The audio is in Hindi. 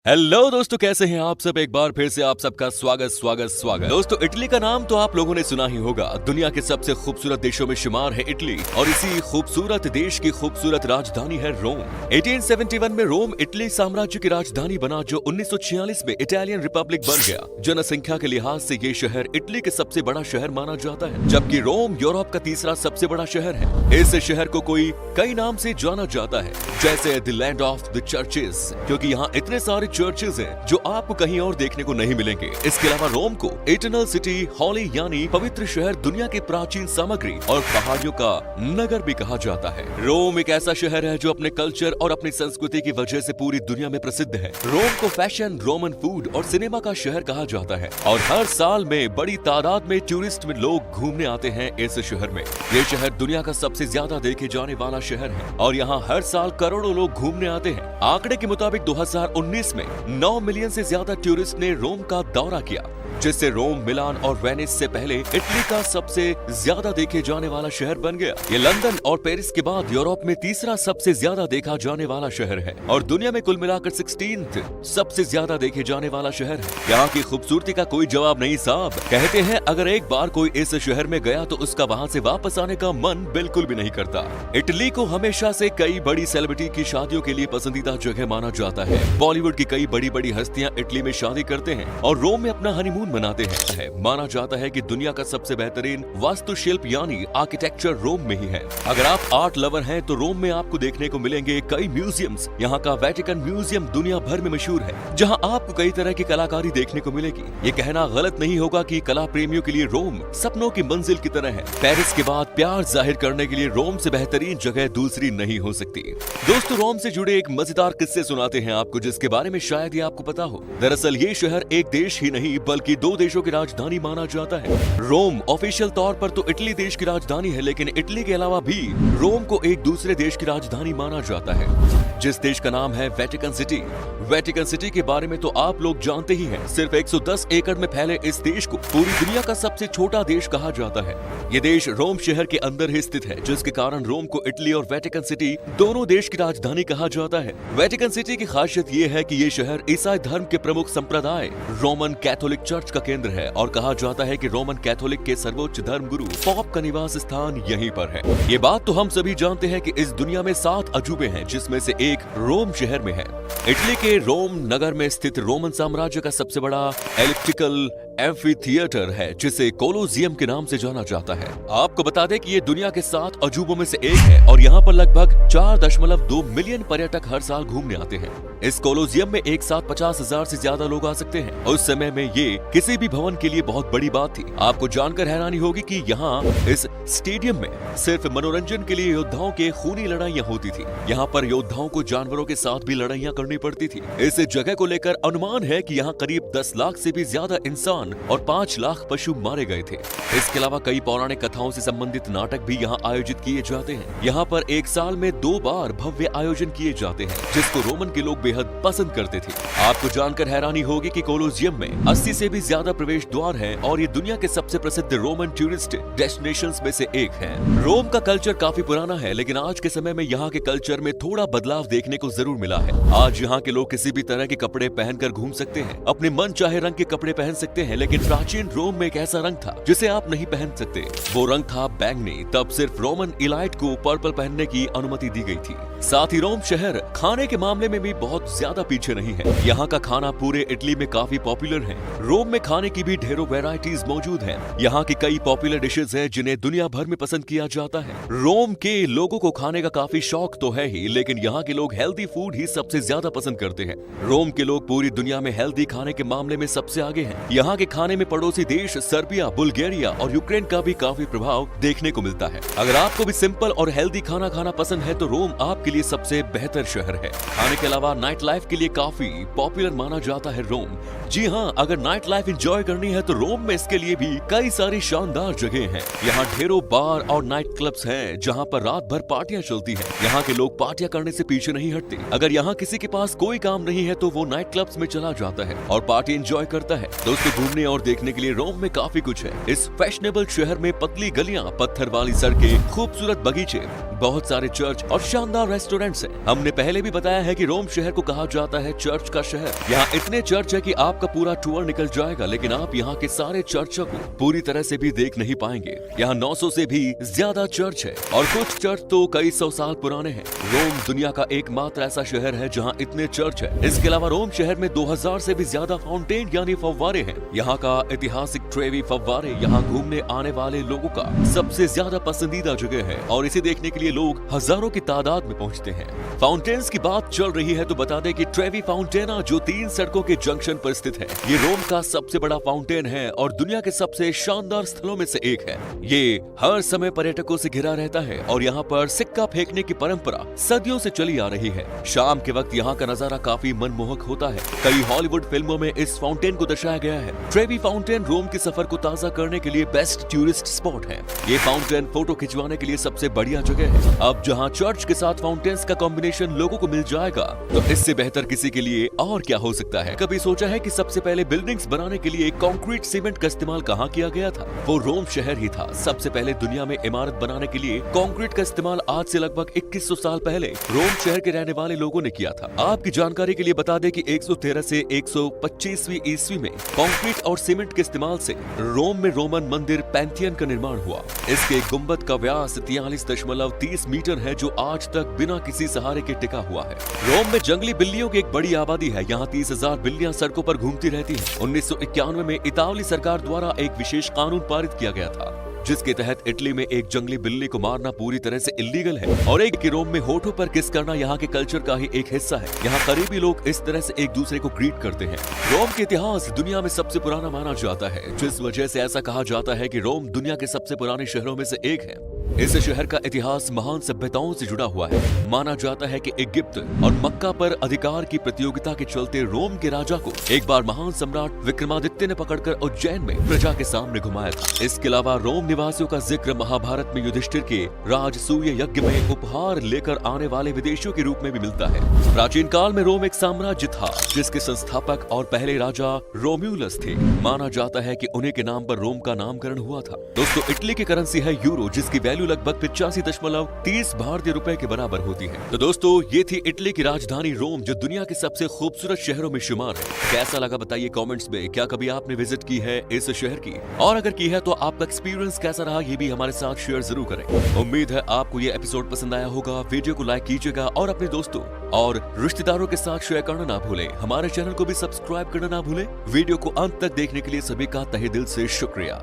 हेलो दोस्तों, कैसे हैं आप सब। एक बार फिर से आप सबका स्वागत। दोस्तों, इटली का नाम तो आप लोगों ने सुना ही होगा। दुनिया के सबसे खूबसूरत देशों में शुमार है इटली और इसी खूबसूरत देश की खूबसूरत राजधानी है रोम। 1871 में रोम इटली साम्राज्य की राजधानी बना, जो 1946 में इटालियन रिपब्लिक बन गया। जनसंख्या के लिहाज से ये शहर इटली के सबसे बड़ा शहर माना जाता है, जबकि रोम यूरोप का तीसरा सबसे बड़ा शहर है। इस शहर को कोई कई नाम से जाना जाता है, जैसे the land of the churches, क्योंकि यहाँ इतने सारे चर्चेज हैं जो आपको कहीं और देखने को नहीं मिलेंगे। इसके अलावा रोम को इटर्नल सिटी, हॉली यानी पवित्र शहर, दुनिया के प्राचीन सामग्री और पहाड़ियों का नगर भी कहा जाता है। रोम एक ऐसा शहर है जो अपने कल्चर और अपनी संस्कृति की वजह से पूरी दुनिया में प्रसिद्ध है। रोम को फैशन, रोमन फूड और सिनेमा का शहर कहा जाता है और हर साल में बड़ी तादाद में टूरिस्ट में लोग घूमने आते हैं इस शहर में। ये शहर दुनिया का सबसे ज्यादा देखे जाने वाला शहर है और यहाँ हर साल करोड़ों लोग घूमने आते हैं। आंकड़े के मुताबिक 2019 में 9 मिलियन से ज्यादा टूरिस्ट ने रोम का दौरा किया, जिससे रोम, मिलान और वेनिस से पहले इटली का सबसे ज्यादा देखे जाने वाला शहर बन गया। ये लंदन और पेरिस के बाद यूरोप में तीसरा सबसे ज्यादा देखा जाने वाला शहर है और दुनिया में कुल मिलाकर 16th सबसे ज्यादा देखे जाने वाला शहर है। यहाँ की खूबसूरती का कोई जवाब नहीं साहब। कहते हैं अगर एक बार कोई इस शहर में गया तो उसका वहाँ से वापस आने का मन बिल्कुल भी नहीं करता। इटली को हमेशा से कई बड़ी सेलिब्रिटी की शादियों के लिए पसंदीदा जगह माना जाता है। बॉलीवुड की कई बड़ी बड़ी हस्तियां इटली में शादी करते हैं और रोम में अपना हनीमून मनाते हैं। माना जाता है कि दुनिया का सबसे बेहतरीन वास्तुशिल्प यानी आर्किटेक्चर रोम में ही है। अगर आप आर्ट लवर हैं तो रोम में आपको देखने को मिलेंगे कई म्यूजियम्स। यहाँ का वेटिकन म्यूजियम दुनिया भर में मशहूर है, जहाँ आपको कई तरह की कलाकारी देखने को मिलेगी। ये कहना गलत नहीं होगा कि कला प्रेमियों के लिए रोम सपनों की मंजिल की तरह है। पेरिस के बाद प्यार जाहिर करने के लिए रोम से बेहतरीन जगह दूसरी नहीं हो सकती। दोस्तों, रोम से जुड़े एक मजेदार किस्से सुनाते हैं आपको, जिसके बारे में शायद ही आपको पता हो। दरअसल ये शहर एक देश ही नहीं बल्कि दो देशों की राजधानी माना जाता है। रोम ऑफिशियल तौर पर तो इटली देश की राजधानी है, लेकिन इटली के अलावा भी रोम को एक दूसरे देश की राजधानी माना जाता है, जिस देश का नाम है वेटिकन सिटी। वेटिकन सिटी के बारे में तो आप लोग जानते ही हैं। सिर्फ 110 एकड़ में फैले इस देश को पूरी दुनिया का सबसे छोटा देश कहा जाता है। ये देश रोम शहर के अंदर ही स्थित है, जिसके कारण रोम को इटली और वेटिकन सिटी दोनों देश की राजधानी कहा जाता है। वेटिकन सिटी की खासियत ये है कि ये शहर ईसाई धर्म के प्रमुख संप्रदाय रोमन कैथोलिक चर्च का केंद्र है और कहा जाता है कि रोमन कैथोलिक के सर्वोच्च धर्म गुरु पोप का निवास स्थान यहीं पर है। ये बात तो हम सभी जानते हैं कि इस दुनिया में 7 अजूबे हैं, जिसमें से एक रोम शहर में है। इटली के रोम नगर में स्थित रोमन साम्राज्य का सबसे बड़ा एलिप्टिकल एम्फीथिएटर है, जिसे कोलोजियम के नाम से जाना जाता है। आपको बता दें कि ये दुनिया के 7 अजूबों में से एक है और यहाँ पर लगभग 4.2 मिलियन पर्यटक हर साल घूमने आते हैं। इस कोलोजियम में एक साथ 50,000 से ज्यादा लोग आ सकते हैं। उस समय में ये किसी भी भवन के लिए बहुत बड़ी बात थी। आपको जानकर हैरानी होगी कि यहाँ इस स्टेडियम में सिर्फ मनोरंजन के लिए योद्धाओं के खूनी लड़ाइयाँ होती थी। यहाँ पर योद्धाओं को जानवरों के साथ भी लड़ाइयाँ करनी पड़ती थी। इस जगह को लेकर अनुमान है कि यहाँ करीब 10 लाख से भी ज्यादा इंसान और 5 लाख पशु मारे गए थे। इसके अलावा कई पौराणिक कथाओं से संबंधित नाटक भी यहाँ आयोजित किए जाते हैं। यहाँ पर एक साल में 2 बार भव्य आयोजन किए जाते हैं, जिसको रोमन के लोग बेहद पसंद करते थे। आपको जानकर हैरानी होगी कि कोलोजियम में 80 से भी ज्यादा प्रवेश द्वार हैं और ये दुनिया के सबसे प्रसिद्ध रोमन टूरिस्ट डेस्टिनेशंस में से एक है। रोम का कल्चर काफी पुराना है, लेकिन आज के समय में यहाँ के कल्चर में थोड़ा बदलाव देखने को जरूर मिला है। आज यहाँ के लोग किसी भी तरह के कपड़े पहनकर घूम सकते हैं, अपने मन चाहे रंग के कपड़े पहन सकते हैं, लेकिन प्राचीन रोम में एक ऐसा रंग था जिसे आप नहीं पहन सकते। वो रंग था बैंगनी। तब सिर्फ रोमन इलाइट को पर्पल पहनने की अनुमति दी गई थी। साथ ही रोम शहर खाने के मामले में भी बहुत ज्यादा पीछे नहीं है। यहाँ का खाना पूरे इटली में काफी पॉपुलर है। रोम में खाने की भी ढेरों वैरायटीज मौजूद हैं। यहाँ की कई पॉपुलर डिशेज हैं जिन्हें दुनिया भर में पसंद किया जाता है। रोम के लोगों को खाने का काफी शौक तो है ही, लेकिन यहाँ के लोग हेल्दी फूड ही सबसे ज्यादा पसंद करते हैं। रोम के लोग पूरी दुनिया में हेल्दी खाने के मामले में सबसे आगे हैं। यहाँ के खाने में पड़ोसी देश सर्बिया, बुल्गारिया और यूक्रेन का भी काफी प्रभाव देखने को मिलता है। अगर आपको भी सिंपल और हेल्दी खाना खाना पसंद है तो रोम आपके लिए सबसे बेहतर शहर है। खाने के अलावा नाइट लाइफ के लिए काफी पॉपुलर माना जाता है रोम। जी हाँ, अगर नाइट लाइफ एंजॉय करनी है तो रोम में इसके लिए भी कई सारी शानदार जगह हैं। यहाँ ढेरों ढेरों बार और नाइट क्लब्स हैं जहां पर रात भर पार्टियां चलती हैं। यहाँ के लोग पार्टियां करने से पीछे नहीं हटते। अगर यहाँ किसी के पास कोई काम नहीं है तो वो नाइट क्लब्स में चला जाता है और पार्टी एंजॉय करता है। दोस्तों, घूमने और देखने के लिए रोम में काफी कुछ है। इस फैशनेबल शहर में पतली गलियां, पत्थर वाली सड़कें, खूबसूरत बगीचे, बहुत सारे चर्च और शानदार रेस्टोरेंट्स हैं। हमने पहले भी बताया है कि रोम शहर को कहा जाता है चर्च का शहर। यहाँ इतने चर्च है कि आपका पूरा टूर निकल जाएगा, लेकिन आप यहाँ के सारे चर्चों को पूरी तरह से भी देख नहीं पाएंगे। यहाँ 900 से भी ज्यादा चर्च है और कुछ चर्च तो कई सौ साल पुराने हैं। रोम दुनिया का एकमात्र ऐसा शहर है जहाँ इतने चर्च है। इसके अलावा रोम शहर में 2000 से भी ज्यादा फाउंटेन यानी फव्वारे हैं। यहाँ का ऐतिहासिक ट्रेवी फव्वारे यहाँ घूमने आने वाले लोगों का सबसे ज्यादा पसंदीदा जगह है और इसे देखने के लिए लोग हजारों की तादाद में पहुँचते हैं। फाउंटेन्स की बात चल रही है तो बता दें कि ट्रेवी फाउंटेना जो 3 सड़कों के जंक्शन पर स्थित है, ये रोम का सबसे बड़ा फाउंटेन है और दुनिया के सबसे शानदार स्थलों में से एक है। ये हर समय पर्यटकों से घिरा रहता है और यहाँ पर सिक्का फेंकने की परंपरा सदियों से चली आ रही है। शाम के वक्त यहाँ का नजारा काफी मनमोहक होता है। कई हॉलीवुड फिल्मों में इस फाउंटेन को दर्शाया गया है। ट्रेवी फाउंटेन रोम के सफर को ताजा करने के लिए बेस्ट टूरिस्ट स्पॉट है। ये फाउंटेन फोटो खिंचवाने के लिए सबसे बढ़िया जगह है। अब जहाँ चर्च के साथ फाउंटेन्स का कॉम्बिनेशन लोगों को मिल जाएगा तो इससे बेहतर किसी के लिए और क्या हो सकता है। कभी सोचा है कि सबसे पहले बिल्डिंग्स बनाने के लिए कंक्रीट सीमेंट का इस्तेमाल कहाँ किया गया था? वो रोम शहर ही था। सबसे पहले दुनिया में इमारत बनाने के लिए कंक्रीट का इस्तेमाल आज से लगभग 2100 साल पहले रोम शहर के रहने वाले लोगों ने किया था। आपकी जानकारी के लिए बता दें कि 113 से 125वीं ईस्वी में कंक्रीट और सीमेंट के इस्तेमाल से रोम में रोमन मंदिर पैंथियन का निर्माण हुआ। इसके गुंबद का व्यास 43.30 मीटर है जो आज तक बिना किसी सहारे के टिका हुआ है। रोम में जंगली बिल्लियों की एक बड़ी आबादी है। यहाँ 30,000 बिल्लियां सड़कों पर घूमती रहती हैं। 1991 में इतालवी सरकार द्वारा एक विशेष कानून पारित किया गया था जिसके तहत इटली में एक जंगली बिल्ली को मारना पूरी तरह से इल्लीगल है और एक कि रोम में होठों पर किस करना यहाँ के कल्चर का ही एक हिस्सा है। यहाँ करीबी लोग इस तरह से एक दूसरे को ग्रीट करते हैं। रोम के इतिहास दुनिया में सबसे पुराना माना जाता है, जिस वजह से ऐसा कहा जाता है कि रोम दुनिया के सबसे पुराने शहरों में से एक है। इस शहर का इतिहास महान सभ्यताओं से जुड़ा हुआ है। माना जाता है कि इजिप्ट और मक्का पर अधिकार की प्रतियोगिता के चलते रोम के राजा को एक बार महान सम्राट विक्रमादित्य ने पकड़कर उज्जैन में प्रजा के सामने घुमाया था। इसके अलावा रोम निवासियों का जिक्र महाभारत में युधिष्ठिर के राजसूय यज्ञ में उपहार लेकर आने वाले विदेशियों के रूप में भी मिलता है। प्राचीन काल में रोम एक साम्राज्य था जिसके संस्थापक और पहले राजा रोम्यूलस थे। माना जाता है कि उन्हीं के नाम पर रोम का नामकरण हुआ था। दोस्तों, इटली की करेंसी है यूरो, जिसकी वैल्यू लगभग 85.30 भारतीय रुपए के बराबर होती है। तो दोस्तों, ये थी इटली की राजधानी रोम जो दुनिया के सबसे खूबसूरत शहरों में शुमार है। कैसा लगा बताइए कमेंट्स में। क्या कभी आपने विजिट की है इस शहर की? और अगर की है तो आपका एक्सपीरियंस कैसा रहा ये भी हमारे साथ शेयर जरूर करें। उम्मीद है आपको ये एपिसोड पसंद आया होगा। वीडियो को लाइक कीजिएगा और अपने दोस्तों और रिश्तेदारों के साथ शेयर करना ना भूलें। हमारे चैनल को भी सब्सक्राइब करना ना भूलें। वीडियो को अंत तक देखने के लिए सभी का तहे दिल से शुक्रिया।